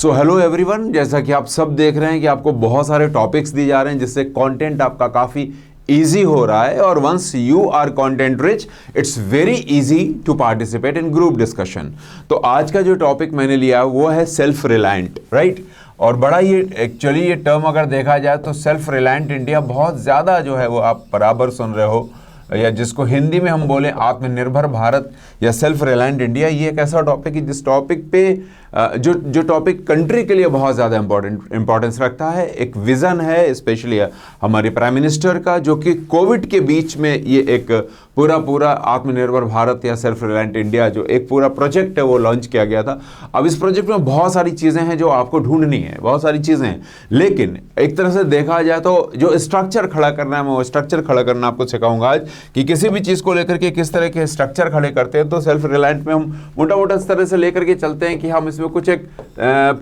So hello everyone, जैसा कि आप सब देख रहे हैं कि आपको बहुत सारे टॉपिक्स दिए जा रहे हैं जिससे कंटेंट आपका काफ़ी इजी हो रहा है। और once you are content rich, it's very easy to participate in group discussion. तो आज का जो टॉपिक मैंने लिया वो है सेल्फ रिलायंट, राइट। और बड़ा ये एक्चुअली ये टर्म अगर देखा जाए तो सेल्फ रिलायंट इंडिया बहुत ज़्यादा जो है वो आप बराबर सुन रहे हो, या जिसको हिंदी में हम बोलें आत्मनिर्भर भारत या सेल्फ रिलायंट इंडिया। ये एक ऐसा टॉपिक है जिस टॉपिक पे जो टॉपिक कंट्री के लिए बहुत ज़्यादा इंपॉर्टेंस रखता है। एक विज़न है स्पेशली हमारे प्राइम मिनिस्टर का, जो कि कोविड के बीच में ये एक पूरा आत्मनिर्भर भारत या सेल्फ रिलायंट इंडिया जो एक पूरा प्रोजेक्ट है वो लॉन्च किया गया था। अब इस प्रोजेक्ट में बहुत सारी चीज़ें हैं जो आपको ढूंढनी है, बहुत सारी चीज़ें हैं, लेकिन एक तरह से देखा जाए तो जो स्ट्रक्चर खड़ा करना है मैं वो स्ट्रक्चर खड़ा करना आपको सिखाऊंगा आज, कि किसी भी चीज़ को लेकर के किस तरह के स्ट्रक्चर खड़े करते हैं। तो सेल्फ रिलायंट में हम मोटा इस तरह से लेकर के चलते हैं कि हम इसमें कुछ एक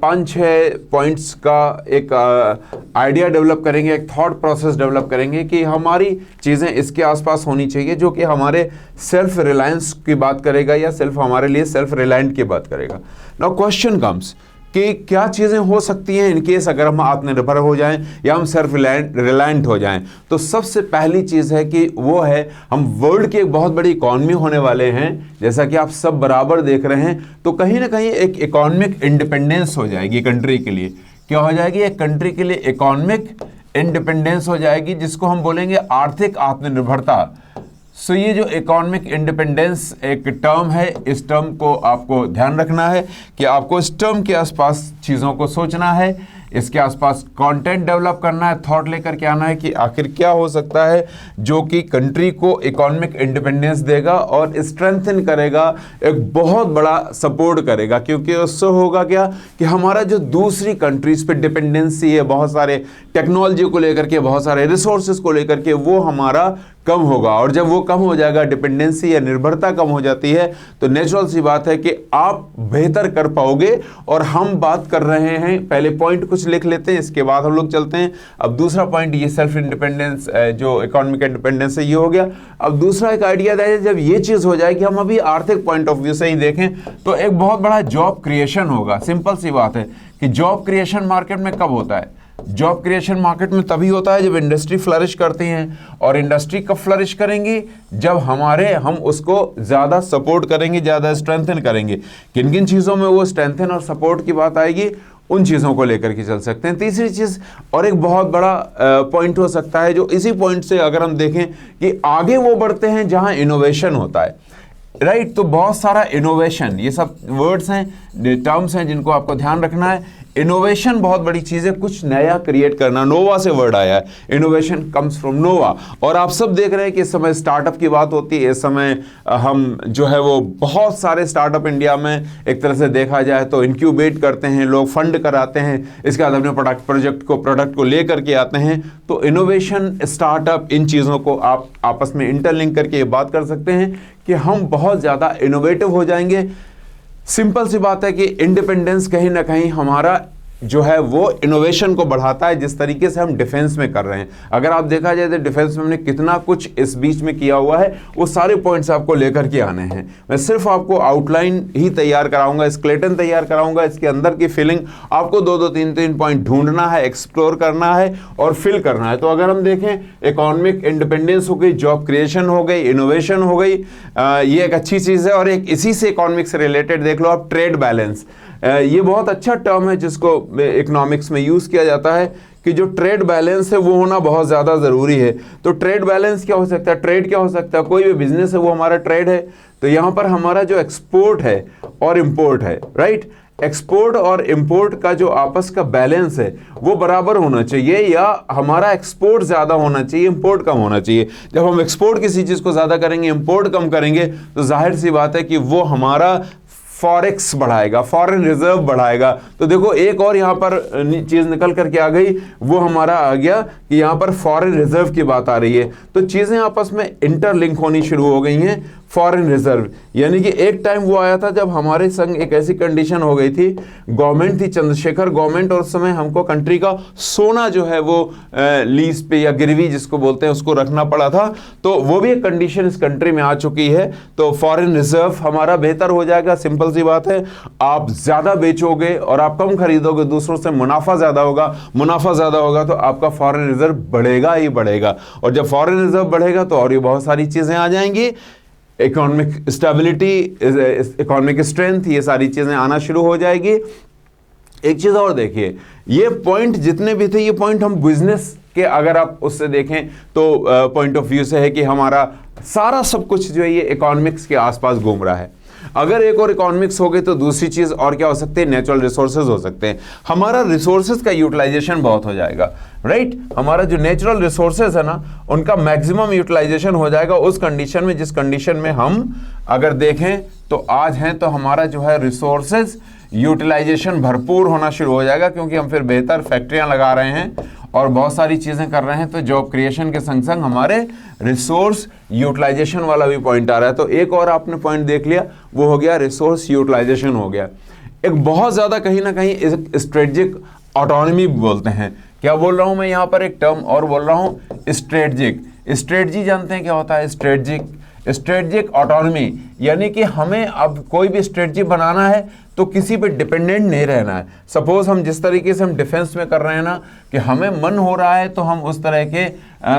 5-6 पॉइंट्स का एक आइडिया डेवलप करेंगे, एक थॉट प्रोसेस डेवलप करेंगे कि हमारी चीज़ें इसके आसपास होनी चाहिए जो कि हमारे सेल्फ रिलायंस की बात करेगा या हमारे लिए सेल्फ रिलायंट की बात करेगा। नाउ क्वेश्चन कम्स कि क्या चीज़ें हो सकती हैं इन केस अगर हम आत्मनिर्भर हो जाएं या हम सेल्फ रिलायंट हो जाएं। तो सबसे पहली चीज़ है कि वो है हम वर्ल्ड की एक बहुत बड़ी इकॉनमी होने वाले हैं, जैसा कि आप सब बराबर देख रहे हैं। तो कहीं ना कहीं एक इकोनॉमिक इंडिपेंडेंस हो जाएगी कंट्री के लिए। क्या हो जाएगी? एक कंट्री के लिए इकोनॉमिक इंडिपेंडेंस हो जाएगी, जिसको हम बोलेंगे आर्थिक आत्मनिर्भरता। सो ये जो इकोनॉमिक इंडिपेंडेंस एक टर्म है, इस टर्म को आपको ध्यान रखना है कि आपको इस टर्म के आसपास चीज़ों को सोचना है, इसके आसपास कंटेंट डेवलप करना है, थॉट लेकर के आना है कि आखिर क्या हो सकता है जो कि कंट्री को इकोनॉमिक इंडिपेंडेंस देगा और स्ट्रेंथन करेगा, एक बहुत बड़ा सपोर्ट करेगा। क्योंकि उससे होगा क्या कि हमारा जो दूसरी कंट्रीज पे डिपेंडेंसी है बहुत सारे टेक्नोलॉजी को लेकर के, बहुत सारे रिसोर्सेज को लेकर के, वो हमारा कम होगा। और जब वो कम हो जाएगा, डिपेंडेंसी या निर्भरता कम हो जाती है, तो नेचुरल सी बात है कि आप बेहतर कर पाओगे। और हम बात कर रहे हैं, पहले पॉइंट कुछ लिख लेते हैं, इसके बाद हम लोग चलते हैं। अब दूसरा पॉइंट ये सेल्फ इंडिपेंडेंस, जो इकोनॉमिक इंडिपेंडेंस है, ये हो गया। अब दूसरा एक आइडिया है, जब ये चीज़ हो जाए कि हम अभी आर्थिक पॉइंट ऑफ व्यू से ही देखें तो एक बहुत बड़ा जॉब क्रिएशन होगा। सिंपल सी बात है कि जॉब क्रिएशन मार्केट में कब होता है? जॉब क्रिएशन मार्केट में तभी होता है जब इंडस्ट्री फ्लरिश करती हैं। और इंडस्ट्री कब फ्लरिश करेंगी? जब हम उसको ज़्यादा सपोर्ट करेंगे, ज़्यादा स्ट्रेंथन करेंगे। किन किन चीज़ों में वो स्ट्रेंथन और सपोर्ट की बात आएगी, उन चीज़ों को लेकर के चल सकते हैं। तीसरी चीज़ और एक बहुत बड़ा पॉइंट हो सकता है, जो इसी पॉइंट से अगर हम देखें कि आगे वो बढ़ते हैं जहाँ इनोवेशन होता है, राइट। तो बहुत सारा इनोवेशन, ये सब वर्ड्स हैं, टर्म्स हैं जिनको आपको ध्यान रखना है। इनोवेशन बहुत बड़ी चीज़ है, कुछ नया क्रिएट करना, नोवा से वर्ड आया है, इनोवेशन कम्स फ्रॉम नोवा। और आप सब देख रहे हैं कि इस समय स्टार्टअप की बात होती है। इस समय हम जो है वो बहुत सारे स्टार्टअप इंडिया में एक तरह से देखा जाए तो इंक्यूबेट करते हैं, लोग फंड कराते हैं, इसके बाद अपने प्रोडक्ट को लेकर के आते हैं। तो इनोवेशन, स्टार्टअप, इन चीज़ों को आप आपस में इंटरलिंक करके ये बात कर सकते हैं कि हम बहुत ज़्यादा इनोवेटिव हो जाएंगे। सिंपल सी बात है कि इंडिपेंडेंस कहीं ना कहीं हमारा जो है वो इनोवेशन को बढ़ाता है, जिस तरीके से हम डिफेंस में कर रहे हैं। अगर आप देखा जाए तो डिफेंस में हमने कितना कुछ इस बीच में किया हुआ है, वो सारे पॉइंट्स आपको लेकर के आने हैं। मैं सिर्फ आपको आउटलाइन ही तैयार कराऊंगा, स्केलेटन तैयार कराऊंगा, इसके अंदर की फिलिंग आपको 2-3 पॉइंट ढूंढना है, एक्सप्लोर करना है और फिल करना है। तो अगर हम देखें, इकोनॉमिक इंडिपेंडेंस हो गई, जॉब क्रिएशन हो गई, इनोवेशन हो गई, ये एक अच्छी चीज़ है। और एक इसी से इकोनॉमिक से रिलेटेड देख लो आप, ट्रेड बैलेंस। ये बहुत अच्छा टर्म है जिसको इकोनॉमिक्स में यूज़ किया जाता है कि जो ट्रेड बैलेंस है वो होना बहुत ज़्यादा ज़रूरी है। तो ट्रेड बैलेंस क्या हो सकता है? ट्रेड क्या हो सकता है? कोई भी बिजनेस है वो हमारा ट्रेड है। तो यहाँ पर हमारा जो एक्सपोर्ट है और इंपोर्ट है, राइट, एक्सपोर्ट और इंपोर्ट का जो आपस का बैलेंस है वो बराबर होना चाहिए, या हमारा एक्सपोर्ट ज़्यादा होना चाहिए, इंपोर्ट कम होना चाहिए। जब हम एक्सपोर्ट किसी चीज़ को ज़्यादा करेंगे, इंपोर्ट कम करेंगे, तो जाहिर सी बात है कि वो हमारा फॉरेक्स बढ़ाएगा, फॉरेन रिजर्व बढ़ाएगा। तो देखो एक और यहाँ पर चीज़ निकल करके आ गई, वो हमारा आ गया कि यहाँ पर फॉरेन रिजर्व की बात आ रही है। तो चीज़ें आपस में इंटरलिंक होनी शुरू हो गई हैं। फॉरेन रिजर्व, यानी कि एक टाइम वो आया था जब हमारे संग एक ऐसी कंडीशन हो गई थी, गवर्नमेंट थी चंद्रशेखर गवर्नमेंट, और उस समय हमको कंट्री का सोना जो है वो लीज पे या गिरवी जिसको बोलते हैं उसको रखना पड़ा था। तो वो भी एक कंडीशन इस कंट्री में आ चुकी है। तो फॉरेन रिजर्व हमारा बेहतर हो जाएगा, सिंपल सी बात है। आप ज्यादा बेचोगे और आप कम खरीदोगे, दूसरों से मुनाफा ज्यादा होगा, मुनाफा ज्यादा होगा तो आपका फॉरेन रिजर्व बढ़ेगा ही बढ़ेगा, और जब फॉरेन रिजर्व बढ़ेगा तो और ये बहुत सारी चीजें आ जाएंगी, इकोनॉमिक स्टेबिलिटी, इकोनॉमिक स्ट्रेंथ, ये सारी चीजें आना शुरू हो जाएगी। एक चीज और देखिए, ये पॉइंट जितने भी थे ये पॉइंट हम बिजनेस के अगर आप उससे देखें तो पॉइंट ऑफ व्यू से है कि हमारा सारा सब कुछ जो है ये इकोनॉमिक्स के आसपास घूम रहा है। अगर एक और इकोनॉमिक्स हो गई तो दूसरी चीज और क्या हो सकती है, नेचुरल रिसोर्सेज हो सकते हैं। हमारा रिसोर्सेज का यूटिलाइजेशन बहुत हो जाएगा, राइट। हमारा जो नेचुरल रिसोर्सेज है ना उनका मैक्सिमम यूटिलाइजेशन हो जाएगा उस कंडीशन में जिस कंडीशन में हम अगर देखें तो आज हैं, तो हमारा जो है रिसोर्सेज यूटिलाइजेशन भरपूर होना शुरू हो जाएगा, क्योंकि हम फिर बेहतर फैक्ट्रियां लगा रहे हैं और बहुत सारी चीजें कर रहे हैं। तो जॉब क्रिएशन के संग संग हमारे रिसोर्स यूटिलाइजेशन वाला भी पॉइंट आ रहा है। तो एक और आपने पॉइंट देख लिया, वो हो गया रिसोर्स यूटिलाइजेशन हो गया। एक बहुत ज्यादा कहीं ना कहीं स्ट्रेटेजिक ऑटोनॉमी बोलते हैं। क्या बोल रहा हूं मैं यहाँ पर, एक टर्म और बोल रहा हूं, स्ट्रेटेजिक। स्ट्रेटजी जानते हैं क्या होता है, स्ट्रेटेजिक ऑटोनॉमी, यानी कि हमें अब कोई भी स्ट्रेटजी बनाना है तो किसी पे डिपेंडेंट नहीं रहना है। सपोज हम जिस तरीके से हम डिफेंस में कर रहे हैं ना, कि हमें मन हो रहा है तो हम उस तरह के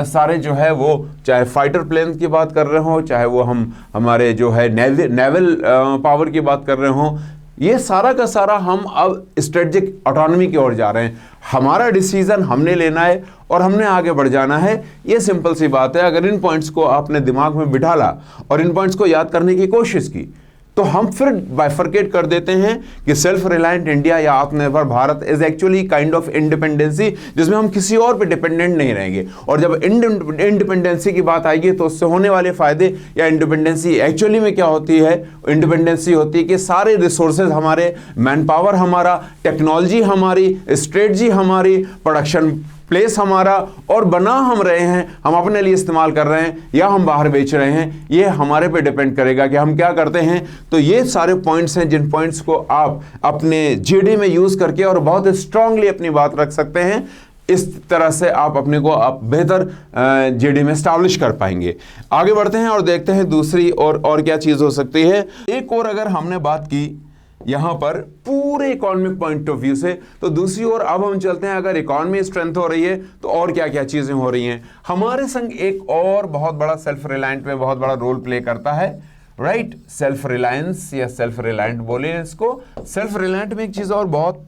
सारे जो है वो, चाहे फाइटर प्लेन की बात कर रहे हो, चाहे वो हम हमारे जो है नेवल पावर की बात कर रहे हो, ये सारा का सारा हम अब स्ट्रेटेजिक ऑटोनॉमी की ओर जा रहे हैं। हमारा डिसीजन हमने लेना है और हमने आगे बढ़ जाना है। ये सिंपल सी बात है। अगर इन पॉइंट्स को आपने दिमाग में बिठा ला और इन पॉइंट्स को याद करने की कोशिश की तो हम फिर बाइफरकेट कर देते हैं कि सेल्फ रिलायंट इंडिया या आत्मनिर्भर Bharat is actually kind of independency, जिसमें हम किसी और पे डिपेंडेंट नहीं रहेंगे। और जब इंडिपेंडेंसी की बात आएगी तो उससे होने वाले फायदे, या इंडिपेंडेंसी एक्चुअली में क्या होती है, इंडिपेंडेंसी होती है कि सारे रिसोर्सेज हमारे, मैन पावर हमारा, टेक्नोलॉजी हमारी, स्ट्रेटजी हमारी, प्रोडक्शन प्लेस हमारा, और बना हम रहे हैं, हम अपने लिए इस्तेमाल कर रहे हैं या हम बाहर बेच रहे हैं, ये हमारे पे डिपेंड करेगा कि हम क्या करते हैं। तो ये सारे पॉइंट्स हैं जिन पॉइंट्स को आप अपने जीडी में यूज करके और बहुत स्ट्रांगली अपनी बात रख सकते हैं। इस तरह से आप अपने को आप बेहतर जीडी में स्टैब्लिश कर पाएंगे। आगे बढ़ते हैं और देखते हैं दूसरी और क्या चीज हो सकती है। एक और अगर हमने बात की यहां पर पूरे इकोनॉमिक पॉइंट ऑफ व्यू से, तो दूसरी ओर अब हम चलते हैं, अगर इकोनॉमी स्ट्रेंथ हो रही है तो और क्या क्या चीजें हो रही हैं। हमारे संग एक और बहुत बड़ा सेल्फ रिलायंट में बहुत बड़ा रोल प्ले करता है, राइट, सेल्फ रिलायंस या सेल्फ रिलायंट बोले इसको। सेल्फ रिलायंट में एक चीज और बहुत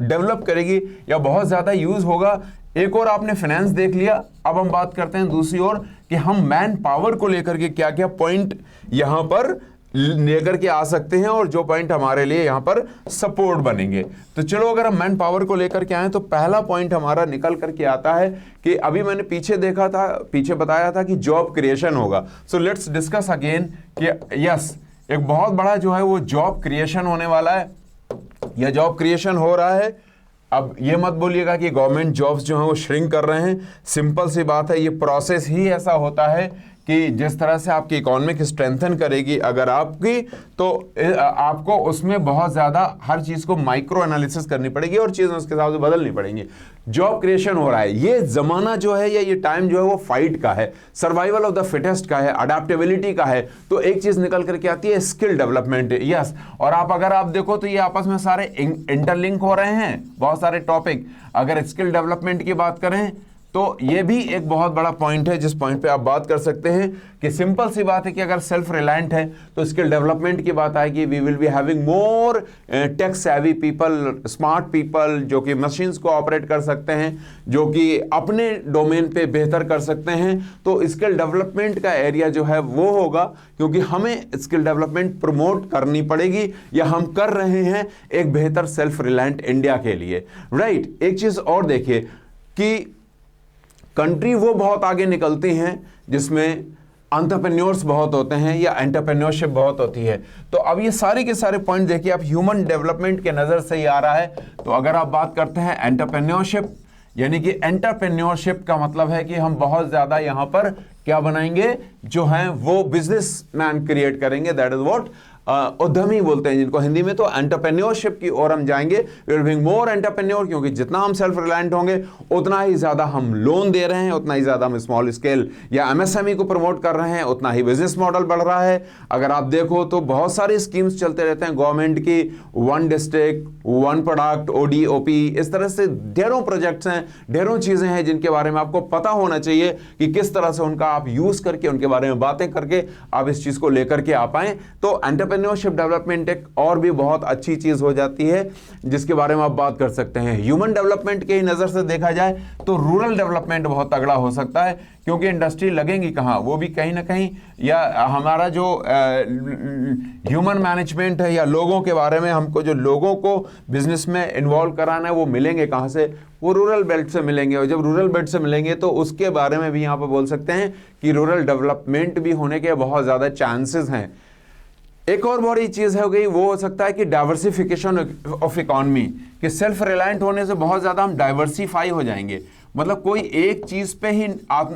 डेवलप करेगी या बहुत ज्यादा यूज होगा। एक और आपने फाइनेंस देख लिया, अब हम बात करते हैं दूसरी ओर कि हम मैन पावर को लेकर के क्या क्या पॉइंट यहां पर लेकर के आ सकते हैं और जो पॉइंट हमारे लिए यहां पर सपोर्ट बनेंगे। तो चलो अगर हम मैन पावर को लेकर के आए तो पहला पॉइंट हमारा निकल करके आता है कि अभी मैंने पीछे देखा था, पीछे बताया था कि जॉब क्रिएशन होगा। सो लेट्स डिस्कस अगेन कि यस, एक बहुत बड़ा जो है वो जॉब क्रिएशन होने वाला है या जॉब क्रिएशन हो रहा है। अब ये मत बोलिएगा कि गवर्नमेंट जॉब्स जो हैं वो श्रिंक कर रहे हैं। सिंपल सी बात है, ये प्रोसेस ही ऐसा होता है कि जिस तरह से आपकी इकोनॉमिक स्ट्रेंथन करेगी अगर आपकी, तो आपको उसमें बहुत ज़्यादा हर चीज़ को माइक्रो एनालिसिस करनी पड़ेगी और चीज़ें उसके हिसाब से बदलनी पड़ेंगी। जॉब क्रिएशन हो रहा है, ये ज़माना जो है या ये टाइम जो है वो फाइट का है, सर्वाइवल ऑफ द फिटेस्ट का है, अडेप्टेबिलिटी का है। तो एक चीज़ निकल करके आती है स्किल डेवलपमेंट, यस। और अगर आप देखो तो ये आपस में सारे इंटरलिंक हो रहे हैं, बहुत सारे टॉपिक। अगर स्किल डेवलपमेंट की बात करें तो ये भी एक बहुत बड़ा पॉइंट है जिस पॉइंट पे आप बात कर सकते हैं कि सिंपल सी बात है कि अगर सेल्फ रिलायंट है तो स्किल डेवलपमेंट की बात आएगी। We will be having more tech savvy people, smart people, जो कि मशीन्स को ऑपरेट कर सकते हैं, जो कि अपने डोमेन पे बेहतर कर सकते हैं। तो स्किल डेवलपमेंट का एरिया जो है वो होगा, क्योंकि हमें स्किल डेवलपमेंट प्रमोट करनी पड़ेगी या हम कर रहे हैं एक बेहतर सेल्फ रिलायंट इंडिया के लिए, राइट। एक चीज और देखिए कि कंट्री वो बहुत आगे निकलती हैं जिसमें एंटरप्रेन्योर्स बहुत होते हैं या एंटरप्रेन्योरशिप बहुत होती है। तो अब ये सारे के सारे पॉइंट देखिए, आप ह्यूमन डेवलपमेंट के नज़र से ही आ रहा है। तो अगर आप बात करते हैं एंटरप्रेन्योरशिप, यानी कि एंटरप्रेन्योरशिप का मतलब है कि हम बहुत ज़्यादा यहाँ पर क्या बनाएंगे, जो है वो बिजनेसमैन क्रिएट करेंगे। दैट इज व्हाट उद्यमी बोलते हैं जिनको हिंदी में। तो एंटरप्रेन्योरशिप की ओर हम जाएंगे। We are being more entrepreneur, क्योंकि जितना हम सेल्फ रिलायंट होंगे उतना ही ज्यादा हम लोन दे रहे हैं, उतना ही ज्यादा हम स्मॉल स्केल या एमएसएमई को प्रमोट कर रहे हैं, उतना ही बिजनेस मॉडल बढ़ रहा है। अगर आप देखो तो बहुत सारी स्कीम्स चलते रहते हैं गवर्नमेंट की, one district one product, ODOP, इस तरह से ढेरों प्रोजेक्ट्स हैं, ढेरों चीजें हैं जिनके बारे में आपको पता होना चाहिए कि किस तरह से उनका आप यूज करके, उनके बारे में बातें करके आप इस चीज को लेकर के आ पाए। तो एंटरप्रेन्योरशिप डेवलपमेंट एक और भी बहुत अच्छी चीज हो जाती है जिसके बारे में आप बात कर सकते हैं। ह्यूमन डेवलपमेंट की नजर से देखा जाए तो रूरल डेवलपमेंट बहुत तगड़ा हो सकता है, क्योंकि इंडस्ट्री लगेंगी कहां, वो भी कहीं ना कहीं, या हमारा जो ह्यूमन मैनेजमेंट है या लोगों के बारे में, हमको जो लोगों को बिजनेस में इन्वॉल्व कराना है वो मिलेंगे कहां से, वो रूरल बेल्ट से मिलेंगे। और जब रूरल बेल्ट से मिलेंगे तो उसके बारे में भी यहां पर बोल सकते हैं कि रूरल डेवलपमेंट भी होने के बहुत ज्यादा चांसेस हैं। एक और बड़ी चीज हो गई, वो हो सकता है कि डाइवर्सिफिकेशन ऑफ इकोनॉमी, कि सेल्फ रिलायंट होने से बहुत ज्यादा हम डाइवर्सिफाई हो जाएंगे, मतलब कोई एक चीज पे ही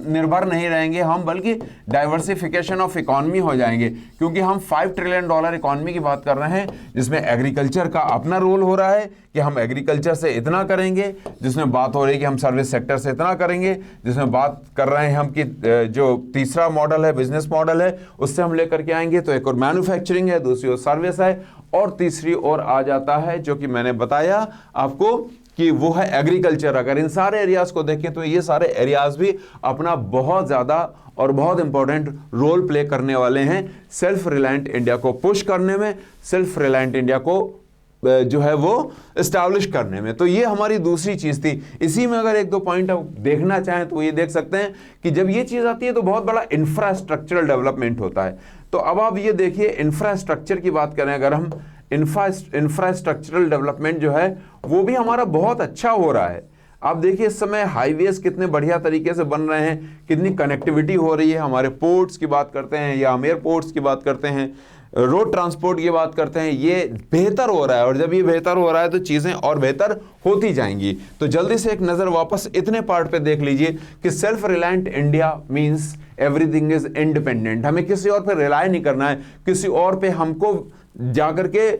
निर्भर नहीं रहेंगे हम, बल्कि डाइवर्सिफिकेशन ऑफ इकोनॉमी हो जाएंगे, क्योंकि हम $5 ट्रिलियन इकोनॉमी की बात कर रहे हैं, जिसमें एग्रीकल्चर का अपना रोल हो रहा है कि हम एग्रीकल्चर से इतना करेंगे, जिसमें बात हो रही है कि हम सर्विस सेक्टर से इतना करेंगे, जिसमें बात कर रहे हैं हम कि जो तीसरा मॉडल है, बिजनेस मॉडल है, उससे हम लेकर के आएंगे। तो एक और मैन्युफैक्चरिंग है, दूसरी ओर सर्विस है, और तीसरी ओर आ जाता है जो कि मैंने बताया आपको कि वो है एग्रीकल्चर। अगर इन सारे एरियाज को देखें तो ये सारे एरियाज भी अपना बहुत ज्यादा और बहुत इंपॉर्टेंट रोल प्ले करने वाले हैं सेल्फ रिलायंट इंडिया को पुश करने में, सेल्फ रिलायंट इंडिया को जो है वो एस्टैब्लिश करने में। तो ये हमारी दूसरी चीज थी। इसी में अगर एक दो पॉइंट आप देखना चाहें तो ये देख सकते हैं कि जब ये चीज आती है तो बहुत बड़ा इंफ्रास्ट्रक्चरल डेवलपमेंट होता है। तो अब आप ये देखिए, इंफ्रास्ट्रक्चर की बात करें अगर हम, इंफ्रास्ट्रक्चरल डेवलपमेंट जो है वो भी हमारा बहुत अच्छा हो रहा है। आप देखिए इस समय हाईवेज कितने बढ़िया तरीके से बन रहे हैं, कितनी कनेक्टिविटी हो रही है। हमारे पोर्ट्स की बात करते हैं या हम एयरपोर्ट्स की बात करते हैं, रोड ट्रांसपोर्ट की बात करते हैं, ये बेहतर हो रहा है। और जब ये बेहतर हो रहा है तो चीज़ें और बेहतर होती जाएंगी। तो जल्दी से एक नज़र वापस इतने पार्ट पे देख लीजिए कि self reliant India means everything is independent. हमें किसी और पे रिलाय नहीं करना है, किसी और पे हमको जाकर के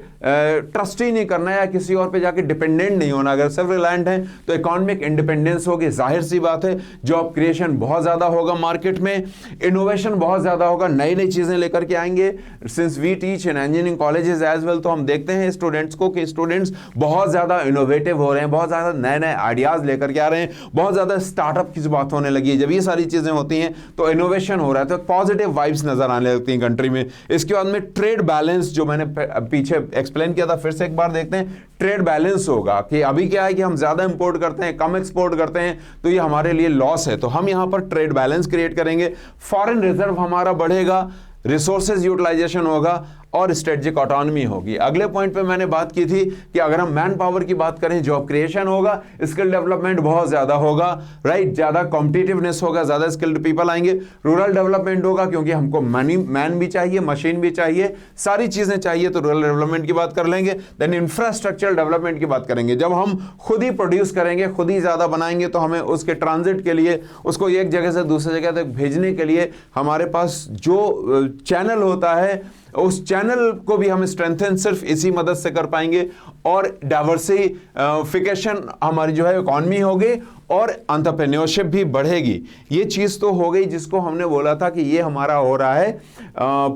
ट्रस्ट ही नहीं करना है, या किसी और पे जाके डिपेंडेंट नहीं होना। अगर सेल्फ रिलायंट है तो इकोनॉमिक इंडिपेंडेंस होगी, जाहिर सी बात है, जॉब क्रिएशन बहुत ज़्यादा होगा मार्केट में, इनोवेशन बहुत ज़्यादा होगा, नई नई चीज़ें लेकर के आएंगे। Since we teach in engineering colleges as well, तो हम देखते हैं स्टूडेंट्स को कि स्टूडेंट्स बहुत ज़्यादा इनोवेटिव हो रहे हैं, बहुत ज़्यादा नए नए आइडियाज़ लेकर के आ रहे हैं, बहुत ज़्यादा स्टार्टअप की बात होने लगी है। जब ये सारी चीज़ें होती हैं तो इनोवेशन हो रहा है, तो पॉजिटिव वाइब्स नज़र आने लगती हैं कंट्री में। इसके बाद में ट्रेड बैलेंस, जो मैंने पीछे एक्सप्लेन किया था, फिर से एक बार देखते हैं। ट्रेड बैलेंस होगा कि अभी क्या है कि हम ज्यादा इंपोर्ट करते हैं, कम एक्सपोर्ट करते हैं, तो ये हमारे लिए लॉस है। तो हम यहां पर ट्रेड बैलेंस क्रिएट करेंगे, फॉरेन रिजर्व हमारा बढ़ेगा, रिसोर्सेज यूटिलाइजेशन होगा और स्ट्रेटेजिक ऑटोनॉमी होगी। अगले पॉइंट पे मैंने बात की थी कि अगर हम मैन पावर की बात करें, जॉब क्रिएशन होगा, स्किल डेवलपमेंट बहुत ज्यादा होगा, राइट, ज्यादा कॉम्पिटिटिवनेस होगा, ज्यादा स्किल्ड पीपल आएंगे। रूरल डेवलपमेंट होगा क्योंकि हमको मैन भी चाहिए, मशीन भी चाहिए, सारी चीजें चाहिए, तो रूरल डेवलपमेंट की बात कर लेंगे। देन इंफ्रास्ट्रक्चरल डेवलपमेंट की बात करेंगे। जब हम खुद ही प्रोड्यूस करेंगे, खुद ही ज्यादा बनाएंगे, तो हमें उसके ट्रांजिट के लिए, उसको एक जगह से दूसरी जगह तक भेजने के लिए हमारे पास जो चैनल होता है, उस चैनल को भी हम स्ट्रेंथन सिर्फ इसी मदद से कर पाएंगे। और डाइवर्सिफिकेशन हमारी जो है इकोनॉमी होगी और एंटरप्रेन्योरशिप भी बढ़ेगी। ये चीज तो हो गई जिसको हमने बोला था कि ये हमारा हो रहा है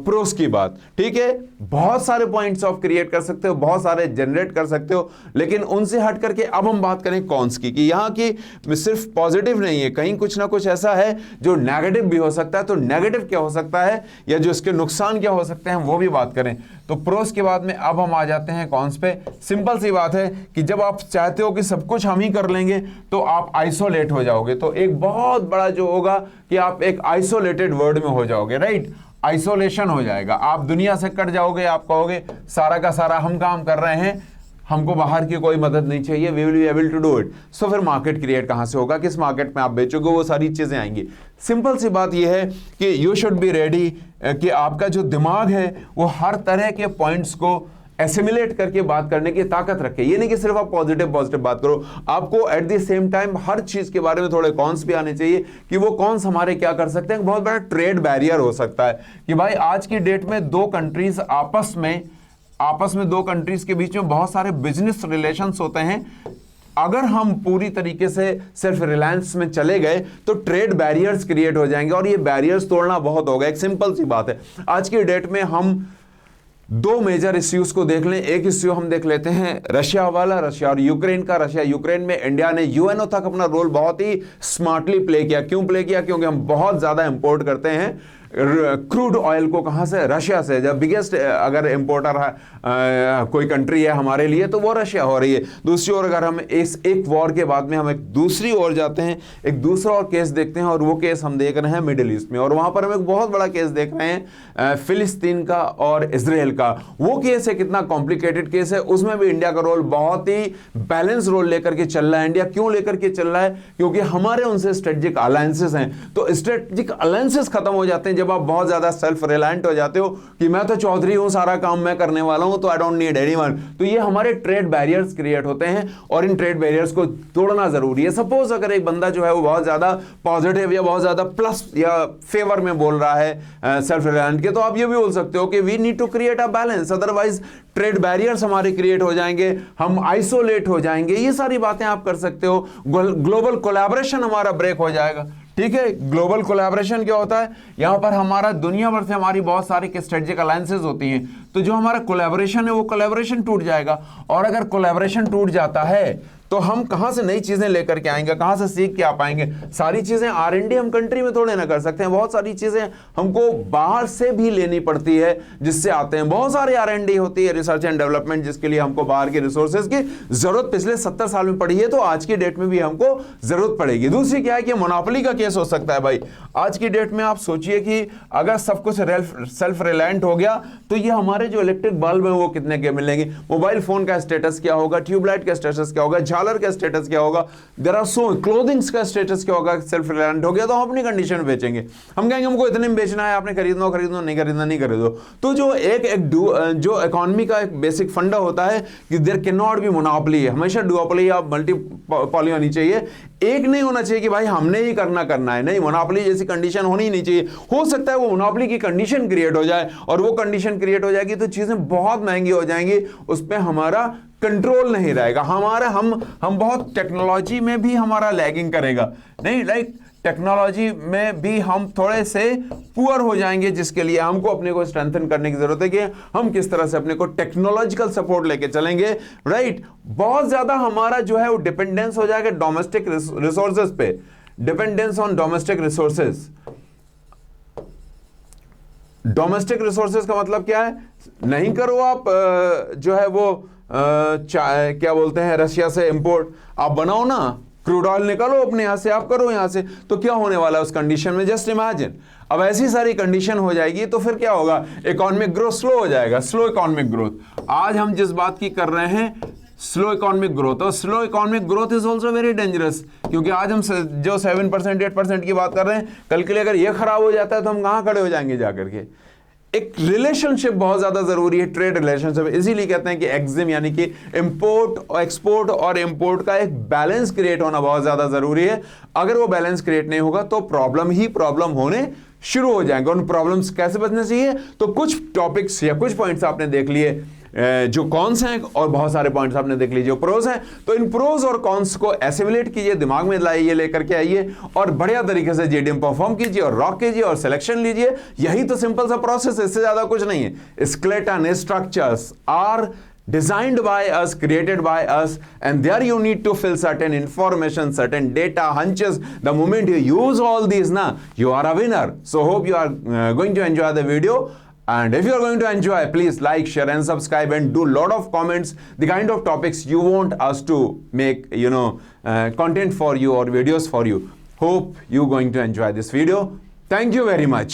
प्रोस की बात, ठीक है। बहुत सारे पॉइंट्स ऑफ क्रिएट कर सकते हो, बहुत सारे जनरेट कर सकते हो, लेकिन उनसे हट करके अब हम बात करें कॉन्स की, कि यहाँ की सिर्फ पॉजिटिव नहीं है, कहीं कुछ ना कुछ ऐसा है जो नेगेटिव भी हो सकता है। तो नेगेटिव क्या हो सकता है या जो इसके नुकसान क्या हो सकते हैं वो भी बात करें। तो प्रोस के बाद में अब हम आ जाते हैं कॉन्स पे। सिंपल सी बात है कि जब आप चाहते हो कि सब कुछ हम ही कर लेंगे तो आप आइसोलेट हो जाओगे। तो एक बहुत बड़ा जो होगा कि आप एक आइसोलेटेड वर्ल्ड में हो जाओगे, राइट, आइसोलेशन हो जाएगा, आप दुनिया से कट जाओगे। आप कहोगे सारा का सारा हम काम कर रहे हैं, हमको बाहर की कोई मदद नहीं चाहिए, we will be able to do it. So फिर मार्केट क्रिएट कहां से होगा, किस मार्केट में आप बेचोगे, वो सारी चीजें आएंगी। सिंपल सी बात यह है कि यू शुड बी रेडी कि आपका जो दिमाग है वो हर तरह के पॉइंट्स को एसिमिलेट करके बात करने की ताकत रखे। ये नहीं कि सिर्फ आप पॉजिटिव पॉजिटिव बात करो, आपको एट द सेम टाइम हर चीज के बारे में थोड़े कॉन्स भी आने चाहिए कि वो कॉन्स हमारे क्या कर सकते हैं। बहुत बड़ा ट्रेड बैरियर हो सकता है कि भाई आज की डेट में दो कंट्रीज आपस में दो कंट्रीज के बीच में बहुत सारे बिजनेस रिलेशंस होते हैं। अगर हम पूरी तरीके से सेल्फ रिलायंस में चले गए तो ट्रेड बैरियर्स क्रिएट हो जाएंगे और ये बैरियर्स तोड़ना बहुत होगा। एक सिंपल सी बात है, आज की डेट में हम दो मेजर इश्यूज को देख लें। एक इश्यू हम देख लेते हैं रशिया वाला, रशिया और यूक्रेन का। रशिया यूक्रेन में इंडिया ने यूएनओ तक अपना रोल बहुत ही स्मार्टली प्ले किया। क्यों प्ले किया? क्योंकि हम बहुत ज्यादा इंपोर्ट करते हैं क्रूड ऑयल को। कहां से? रशिया से। जब बिगेस्ट अगर इंपोर्टर है कोई कंट्री है हमारे लिए तो वो रशिया हो रही है। दूसरी ओर अगर हम इस एक वॉर के बाद में हम एक दूसरी ओर जाते हैं, एक दूसरा और केस देखते हैं, और वो केस हम देख रहे हैं मिडिल ईस्ट में, और वहां पर हम एक बहुत बड़ा केस देख रहे हैं फिलिस्तीन का और इजराइल का। वो केस है कितना कॉम्प्लिकेटेड केस है, उसमें भी इंडिया का रोल बहुत ही बैलेंस रोल लेकर के चल रहा है। इंडिया क्यों लेकर के चल रहा है? क्योंकि हमारे उनसे स्ट्रेटेजिक अलायंसेस हैं। तो स्ट्रेटेजिक अलायंसेस खत्म हो जाते हैं जब आप बहुत ज्यादा सेल्फ रिलायंट हो जाते हो कि मैं तो चौधरी हूं, सारा काम मैं करने वाला हूं, तो आई डोंट नीड एनीवन। तो ये हमारे ट्रेड बैरियर्स क्रिएट होते हैं और इन ट्रेड बैरियर्स को तोड़ना जरूरी है। सपोज अगर एक बंदा जो है वो बहुत ज्यादा पॉजिटिव या बहुत ज्यादा प्लस या फेवर में बोल रहा है सेल्फ रिलायंट के, तो आप ये भी बोल सकते हो कि we need to create a balance, otherwise trade barriers हमारे क्रिएट हो जाएंगे, हम आइसोलेट हो जाएंगे। ये सारी बातें आप कर सकते हो। ग्लोबल कोलैबोरेशन हमारा ब्रेक हो जाएगा। ठीक है, ग्लोबल कोलैबोरेशन क्या होता है? यहां पर हमारा दुनिया भर से हमारी बहुत सारी स्ट्रेटेजिक अलायंसेस होती हैं, तो जो हमारा कोलैबोरेशन है वो कोलैबोरेशन टूट जाएगा। और अगर कोलैबोरेशन टूट जाता है तो हम कहां से नई चीजें लेकर के आएंगे, कहां से सीख के आ पाएंगे? सारी चीजें R&D हम कंट्री में थोड़े ना कर सकते हैं, बहुत सारी चीजें हमको बाहर से भी लेनी पड़ती है जिससे आते हैं। बहुत सारे R&D होती है, रिसर्च एंड डेवलपमेंट, जिसके लिए हमको बाहर के रिसोर्सेज की जरूरत पिछले 70 साल में पड़ी है, तो आज की डेट में भी हमको जरूरत पड़ेगी। दूसरी क्या है कि मोनोपोली का केस हो सकता है। भाई आज की डेट में आप सोचिए कि अगर सब कुछ सेल्फ रिलायंट हो गया तो ये हमारे जो इलेक्ट्रिक बल्ब है वो कितने के मिलेंगे, मोबाइल फोन का स्टेटस क्या होगा, ट्यूबलाइट का स्टेटस क्या होगा, झालर का स्टेटस क्या होगा, देयर आर सो क्लोथिंग्स का स्टेटस क्या होगा। सेल्फ रिलायंट हो गया तो हम अपनी कंडीशन में बेचेंगे। हम कहेंगे हमको इतने में बेचना है, आपने खरीदना नहीं खरीदना नहीं खरीदो। तो जो जो इकोनॉमी का एक बेसिक फंडा होता है कि there can not be monopoly, हमेशा डुओपोली या मल्टीपोली होनी चाहिए। एक नहीं होना चाहिए कि भाई हमने ही करना है, नहीं, मोनोपोली जैसी कंडीशन होनी ही नहीं चाहिए। हो सकता है वो मोनोपोली की कंडीशन क्रिएट हो जाए, और वो कंडीशन क्रिएट हो जाएगी तो चीजें बहुत महंगी हो जाएंगी, उस पर हमारा कंट्रोल नहीं रहेगा। हम बहुत टेक्नोलॉजी में भी हमारा लैगिंग करेगा, नहीं, लाइक टेक्नोलॉजी में भी हम थोड़े से पुअर हो जाएंगे, जिसके लिए हमको अपने को स्ट्रेंथन करने की जरूरत है कि हम किस तरह से अपने को टेक्नोलॉजिकल सपोर्ट लेके चलेंगे। राइट, बहुत ज्यादा हमारा जो है वो डिपेंडेंस हो जाएगा डोमेस्टिक रिसोर्सेज पे, dependence on domestic resources. Domestic resources का मतलब क्या है? नहीं करो आप जो है वो क्या बोलते हैं, रशिया से इंपोर्ट, आप बनाओ ना, क्रूड ऑयल निकालो अपने यहां से, आप करो यहां से, तो क्या होने वाला है उस कंडीशन में? जस्ट इमेजिन, अब ऐसी सारी कंडीशन हो जाएगी तो फिर क्या होगा? इकोनॉमिक ग्रोथ स्लो हो जाएगा, स्लो इकोनॉमिक ग्रोथ। आज हम जिस बात की कर रहे हैं स्लो इकोनॉमिक ग्रोथ, और slow economic growth is also very dangerous, क्योंकि आज हम जो 7% 8% की बात कर रहे हैं, कल के लिए अगर ये खराब हो जाता है तो हम कहां खड़े हो जाएंगे जाकर के? एक रिलेशनशिप बहुत ज्यादा जरूरी है, ट्रेड रिलेशनशिप। इसीलिए कहते हैं कि एक्सिम यानी कि इंपोर्ट, एक्सपोर्ट और इंपोर्ट का एक बैलेंस क्रिएट होना बहुत ज्यादा जरूरी है। अगर वो बैलेंस क्रिएट नहीं होगा तो प्रॉब्लम ही प्रॉब्लम होने शुरू हो जाएंगे। उन प्रॉब्लम्स कैसे बचना चाहिए? तो कुछ टॉपिक्स या कुछ पॉइंट्स आपने देख लिए जो कॉन्स हैं, और बहुत सारे पॉइंट्स आपने देख लीजिए प्रोज हैं। तो इन प्रोज और कॉन्स को एसिमुलेट कीजिए, दिमाग में लाइए, लेकर के आइए और बढ़िया तरीके से जेडीएम परफॉर्म कीजिए और रॉक कीजिए और सिलेक्शन लीजिए। यही तो सिंपल सा प्रोसेस है, इससे ज्यादा कुछ नहीं है। Skeleton structures are designed by us, created by us, and there you need to fill certain information, certain data, hunches. The moment you use all these, you are a winner. So hope you are going to enjoy the video. And if you are going to enjoy, please like, share and subscribe, and do lot of comments, the kind of topics you want us to make, content for you or videos for you. Hope you going to enjoy this video. Thank you very much.